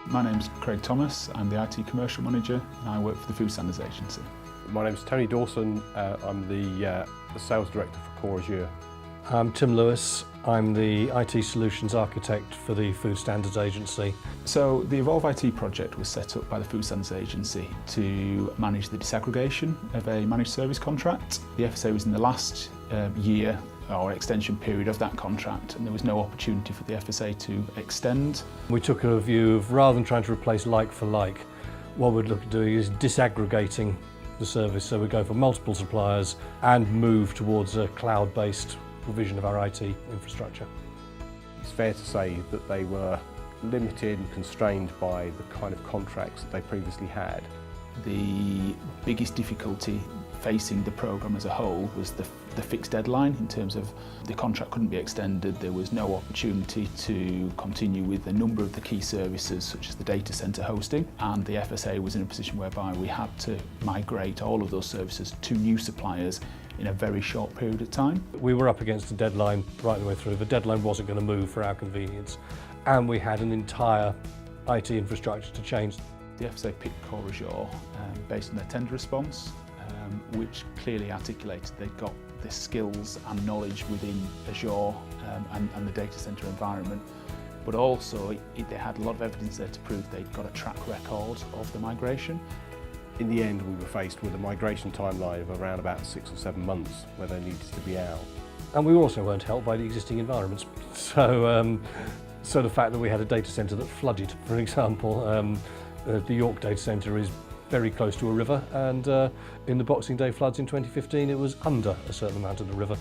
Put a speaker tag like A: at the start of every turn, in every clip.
A: My name's Craig Thomas, I'm the IT Commercial Manager and I work for the Food Standards Agency.
B: My name's Tony Dawson, I'm the Sales Director for CoreAzure.
C: I'm Tim Lewis, I'm the IT Solutions Architect for the Food Standards Agency.
A: So the Evolve IT project was set up by the Food Standards Agency to manage the disaggregation of a managed service contract. The FSA was in the last year or extension period of that contract, and there was no opportunity for the FSA to extend.
C: We took a view of, rather than trying to replace like for like, what we'd look at doing is disaggregating the service, so we go for multiple suppliers and move towards a cloud-based provision of our IT infrastructure.
B: It's fair to say that they were limited and constrained by the kind of contracts that they previously had.
A: The biggest difficulty facing the programme as a whole was the fixed deadline, in terms of the contract couldn't be extended. There was no opportunity to continue with a number of the key services such as the data centre hosting, and the FSA was in a position whereby we had to migrate all of those services to new suppliers in a very short period of time.
C: We were up against a deadline right the way through. The deadline wasn't going to move for our convenience, and we had an entire IT infrastructure to change.
A: The FSA picked CoreAzure based on their tender response, which clearly articulated they'd got the skills and knowledge within Azure and the data centre environment, but also they had a lot of evidence there to prove they'd got a track record of the migration.
B: In the end, we were faced with a migration timeline of around about 6 or 7 months where they needed to be out.
C: And we also weren't helped by the existing environments. So the fact that we had a data centre that flooded, for example, the York data centre is very close to a river, and in the Boxing Day floods in 2015 it was under a certain amount of the river.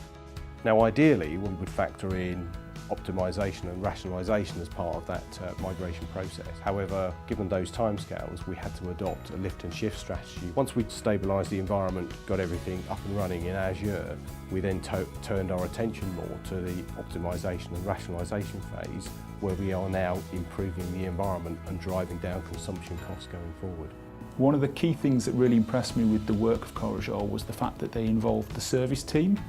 B: Now ideally we would factor in optimisation and rationalisation as part of that migration process. However, given those timescales, we had to adopt a lift and shift strategy. Once we'd stabilised the environment, got everything up and running in Azure, we then turned our attention more to the optimisation and rationalisation phase, where we are now improving the environment and driving down consumption costs going forward.
A: One of the key things that really impressed me with the work of CoreAzure was the fact that they involved the service team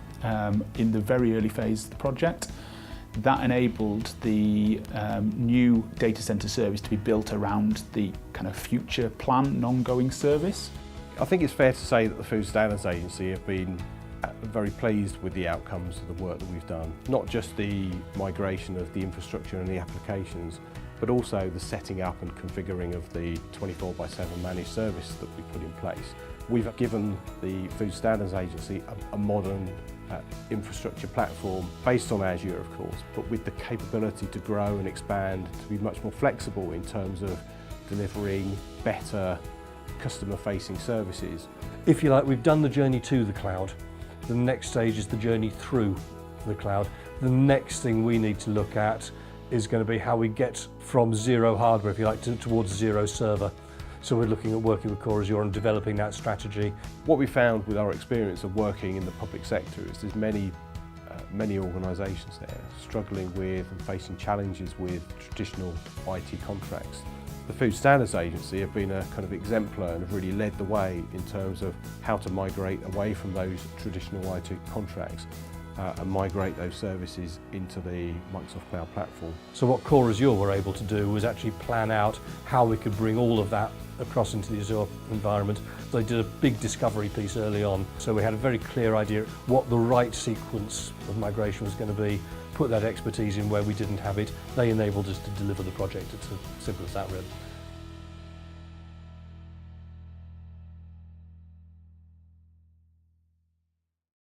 A: in the very early phase of the project. That enabled the new data centre service to be built around the kind of future plan and ongoing service.
B: I think it's fair to say that the Food Standards Agency have been very pleased with the outcomes of the work that we've done. Not just the migration of the infrastructure and the applications, but also the setting up and configuring of the 24/7 managed service that we put in place. We've given the Food Standards Agency a modern infrastructure platform based on Azure, of course, but with the capability to grow and expand, to be much more flexible in terms of delivering better customer-facing services.
C: If you like, we've done the journey to the cloud. The next stage is the journey through the cloud. The next thing we need to look at is going to be how we get from zero hardware, if you like, towards zero server. So we're looking at working with CoreAzure and developing that strategy.
B: What we found with our experience of working in the public sector is there's many organisations there struggling with and facing challenges with traditional IT contracts. The Food Standards Agency have been a kind of exemplar and have really led the way in terms of how to migrate away from those traditional IT contracts and migrate those services into the Microsoft Cloud platform.
C: So what CoreAzure were able to do was actually plan out how we could bring all of that across into the Azure environment. They did a big discovery piece early on, so we had a very clear idea what the right sequence of migration was going to be, put that expertise in where we didn't have it. They enabled us to deliver the project. It's as simple as that, really.